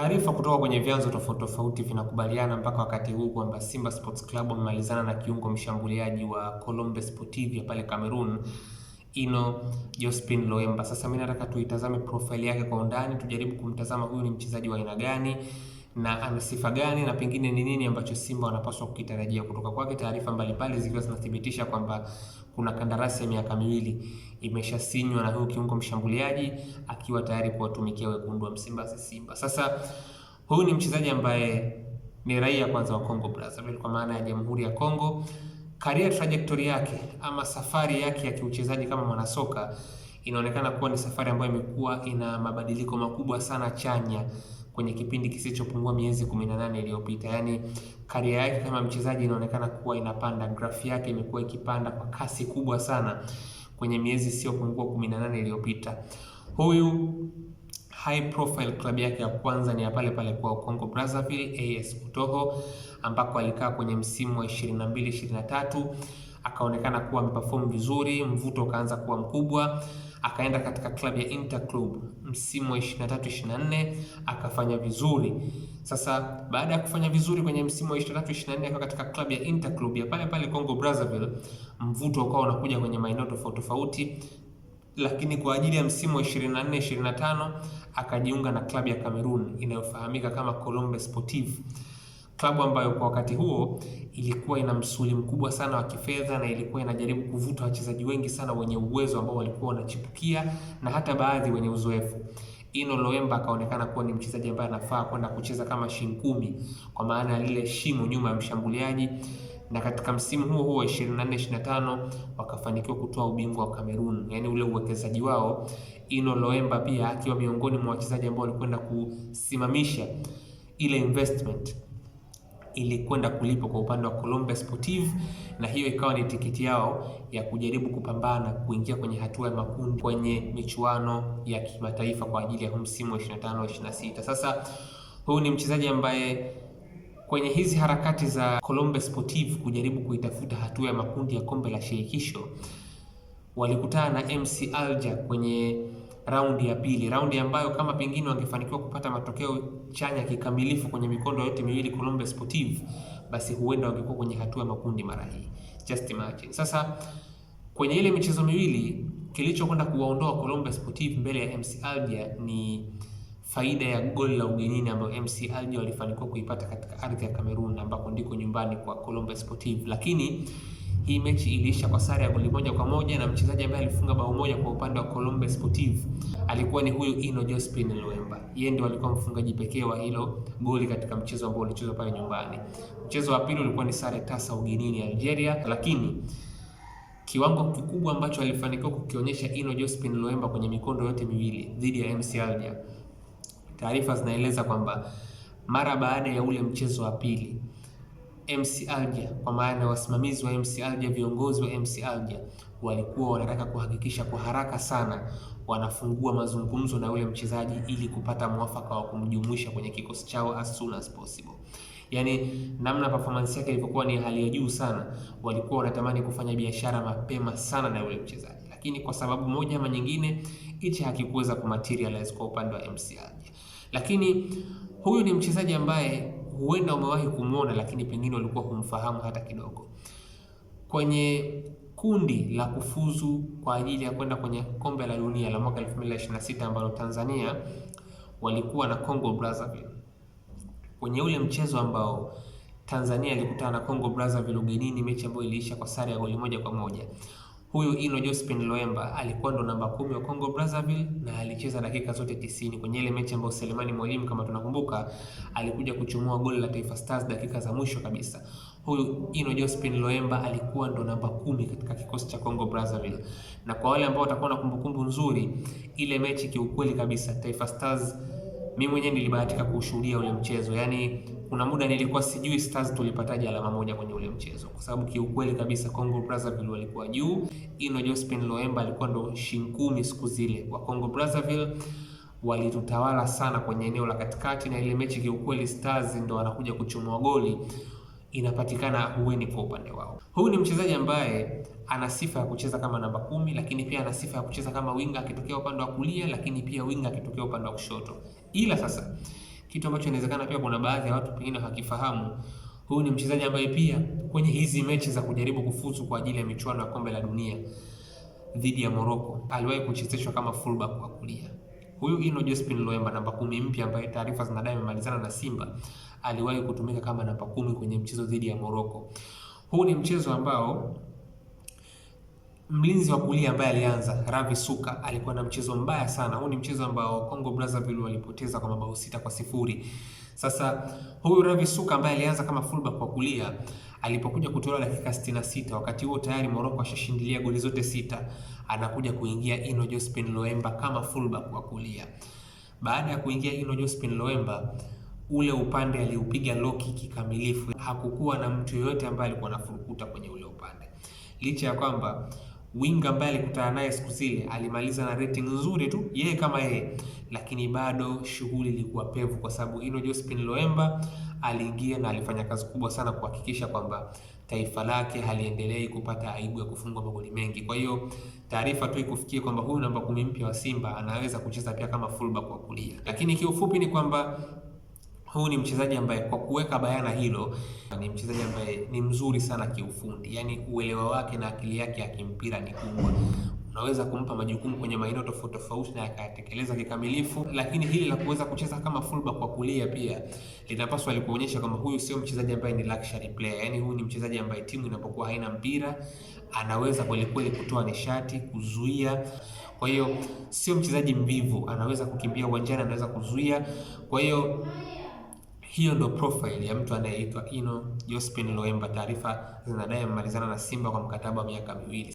Taarifa kutoka kwenye vyanzo tofauti tofauti vinakubaliana mpaka wakati huu kwamba Simba Sports Club wamemalizana na kiungo mshambuliaji wa Colombe Sportive ya pale Cameroon, Ino Jospin Loemba. Sasa mimi nataka tuitazame profile yake kwa undani, tujaribu kumtazama huyu ni mchezaji wa aina gani na ana sifa gani na pengine ni nini ambacho Simba wanapaswa kukitarajia kutoka kwake. Taarifa mbalimbali zikiwa zinathibitisha kwamba kuna kandarasi ya miaka miwili imeshasinywa na huyu kiungo mshambuliaji akiwa tayari kuwatumikia wekundu wa Msimbazi Simba. Sasa huyu ni mchezaji ambaye ni raia kwanza wa Congo Brazzaville, kwa maana ya Jamhuri ya Kongo. Career trajectory yake ama safari yake ya kiuchezaji kama mwanasoka inaonekana kuwa ni safari ambayo imekuwa ina mabadiliko makubwa sana chanya kwenye kipindi kisichopungua miezi 18 iliyopita. Yaani career yake kama mchezaji inaonekana kuwa inapanda, graph yake imekuwa ikipanda kwa kasi kubwa sana kwenye miezi isiyopungua 18 iliyopita. Huyu high profile club yake ya kwanza ni ya pale pale kwa Congo Brazzaville, AS Motoho, ambako alikaa kwenye msimu wa 22-23, akaonekana kuwa ameperform vizuri, mvuto ukaanza kuwa mkubwa, akaenda katika klabu ya Interclub msimu wa 23-24 akafanya vizuri. Sasa baada ya kufanya vizuri kwenye msimu wa 23-24 akawa katika klabu ya Interclub ya pale pale Congo Brazzaville, mvuto ukawa unakuja kwenye maeneo tofauti tofauti, lakini kwa ajili ya msimu wa 24-25 akajiunga na klabu ya Cameroon inayofahamika kama Colombe Sportive, klabu ambayo kwa wakati huo ilikuwa ina msuli mkubwa sana wa kifedha na ilikuwa inajaribu kuvuta wachezaji wengi sana wenye uwezo ambao walikuwa wanachipukia na hata baadhi wenye uzoefu. Ino Loemba akaonekana kuwa ni mchezaji ambaye anafaa kwenda kucheza kama shinkumi, kwa maana ya lile shimo nyuma ya mshambuliaji, na katika msimu huo huo 24-25 wakafanikiwa kutoa ubingwa wa Cameroon. Yaani ule uwekezaji wao, Ino Loemba pia akiwa miongoni mwa wachezaji ambao walikwenda kusimamisha ile investment ilikwenda kulipa kwa upande wa Colombe Sportive, na hiyo ikawa ni tiketi yao ya kujaribu kupambana kuingia kwenye hatua ya makundi kwenye michuano ya kimataifa kwa ajili ya msimu wa 25-26. Sasa huyu ni mchezaji ambaye kwenye hizi harakati za Colombe Sportive kujaribu kuitafuta hatua ya makundi ya kombe la shirikisho walikutana na MC Alger kwenye raundi ya pili, raundi ambayo kama pengine wangefanikiwa kupata matokeo chanya kikamilifu kwenye mikondo yote miwili Colombe Sportive, basi huenda wangekuwa kwenye hatua ya makundi mara hii. Just imagine. Sasa kwenye ile michezo miwili kilichokwenda kuwaondoa Colombe Sportive mbele ya MC Alger ni faida ya goli la ugenini ambayo MC Alger walifanikiwa kuipata katika ardhi ya Cameroon ambako ndiko nyumbani kwa Colombe Sportive. Lakini hii mechi iliisha kwa sare ya goli 1-1, na mchezaji ambaye alifunga bao moja kwa upande wa Colombe Sportive alikuwa ni huyu Ino Jospin Loemba. Yeye ndiye alikuwa mfungaji pekee wa hilo goli katika mchezo ambao ulichezwa pale nyumbani. Mchezo wa pili ulikuwa ni sare tasa ugenini Algeria, lakini kiwango kikubwa ambacho alifanikiwa kukionyesha Ino Jospin Loemba kwenye mikondo yote miwili dhidi ya MC Alger, taarifa zinaeleza kwamba mara baada ya ule mchezo wa pili MC Alger, kwa maana wasimamizi wa MC Alger, viongozi wa MC Alger walikuwa wanataka kuhakikisha kwa haraka sana wanafungua mazungumzo na ule mchezaji ili kupata mwafaka wa kumjumuisha kwenye kikosi chao as soon as possible. Yaani namna performance yake ilivyokuwa ni hali ya juu sana, walikuwa wanatamani kufanya biashara mapema sana na ule mchezaji, lakini kwa sababu moja ama nyingine hichi hakikuweza kumaterialize kwa upande wa MC Alger. Lakini huyu ni mchezaji ambaye huenda umewahi kumuona lakini pengine ulikuwa kumfahamu hata kidogo. Kwenye kundi la kufuzu kwa ajili ya kwenda kwenye kombe la dunia la mwaka 2026 ambalo Tanzania walikuwa na Congo Brazzaville, kwenye ule mchezo ambao Tanzania ilikutana na Congo Brazzaville ugenini, mechi ambayo iliisha kwa sare ya goli 1-1, huyu Ino Jospin Loemba alikuwa ndo namba 10 wa Congo Brazzaville na alicheza dakika zote 90 kwenye ile mechi ambayo Selemani Mwalimu, kama tunakumbuka, alikuja kuchomoa goli la Taifa Stars dakika za mwisho kabisa. Huyu Ino Jospin Loemba alikuwa ndo namba 10 katika kikosi cha Congo Brazzaville. Na kwa wale ambao watakuwa na kumbukumbu nzuri, ile mechi kiukweli kabisa Taifa Stars, mimi mwenyewe nilibahatika kushuhudia ule mchezo. Yaani kuna muda nilikuwa sijui Stars tulipataje alama moja kwenye ule mchezo, kwa sababu kiukweli kabisa Congo Brazzaville walikuwa juu. Ino Jospin Loemba alikuwa ndo shinkumi siku zile wa Congo Brazzaville, walitutawala sana kwenye eneo la katikati, na ile mechi kiukweli Stars ndo wanakuja kuchomoa goli, inapatikana hueni kwa upande wao. Huyu ni mchezaji ambaye ana sifa ya kucheza kama namba 10, lakini pia ana sifa ya kucheza kama winga akitokea upande wa kulia, lakini pia winga akitokea upande wa kushoto. Ila sasa kitu ambacho inawezekana pia kuna baadhi ya watu pengine hawakifahamu. Huyu ni mchezaji ambaye pia kwenye hizi mechi za kujaribu kufuzu kwa ajili ya michuano ya kombe la dunia dhidi ya Morocco aliwahi kuchezeshwa kama fullback wa kulia. Huyu Ino Jospin Loemba, namba 10 mpya, ambaye taarifa zinadai amemalizana na Simba, aliwahi kutumika kama namba 10 kwenye mchezo dhidi ya Morocco. Huu ni mchezo ambao mlinzi wa kulia ambaye alianza Ravi Suka alikuwa na mchezo mbaya sana. Huu ni mchezo ambao Congo Brazzaville walipoteza kwa mabao 6-0. Sasa huyu Ravi Suka ambaye alianza kama fullback kwa kulia alipokuja kutolewa dakika 66, wakati huo tayari Morocco ashashindilia goli zote 6, anakuja kuingia Ino Jospin Loemba kama fullback kwa kulia. Baada ya kuingia Ino Jospin Loemba, ule upande aliupiga loki kikamilifu. Hakukuwa na mtu yoyote ambaye alikuwa anafurukuta kwenye ule upande. Licha ya kwamba winga ambaye alikutana naye siku zile alimaliza na rating nzuri tu yeye kama yeye, lakini bado shughuli ilikuwa pevu, kwa sababu Ino Jospin Loemba aliingia na alifanya kazi kubwa sana kuhakikisha kwamba taifa lake haliendelei kupata aibu ya kufungwa magoli mengi. Kwa hiyo taarifa tu ikufikie kwamba huyu namba 10 mpya wa Simba anaweza kucheza pia kama fullback wa kulia. Lakini kiufupi ni kwamba huu ni mchezaji ambaye kwa kuweka bayana hilo, ni mchezaji ambaye ni mzuri sana kiufundi, yaani uelewa wake na akili yake ya kimpira ni kubwa. Unaweza kumpa majukumu kwenye maeneo tofauti tofauti na akatekeleza kikamilifu. Lakini hili la kuweza kucheza kama fullback kwa kulia pia linapaswa likuonyesha kwamba huyu sio mchezaji ambaye ni luxury player, yaani huyu ni mchezaji ambaye timu inapokuwa haina mpira anaweza kweli kweli kutoa nishati, kuzuia. Kwa hiyo sio mchezaji mvivu, anaweza kukimbia uwanjani, anaweza kuzuia. Kwa hiyo hiyo ndo profile ya mtu anayeitwa Ino Jospin Loemba. Taarifa zinadai amemalizana na Simba kwa mkataba wa miaka 2.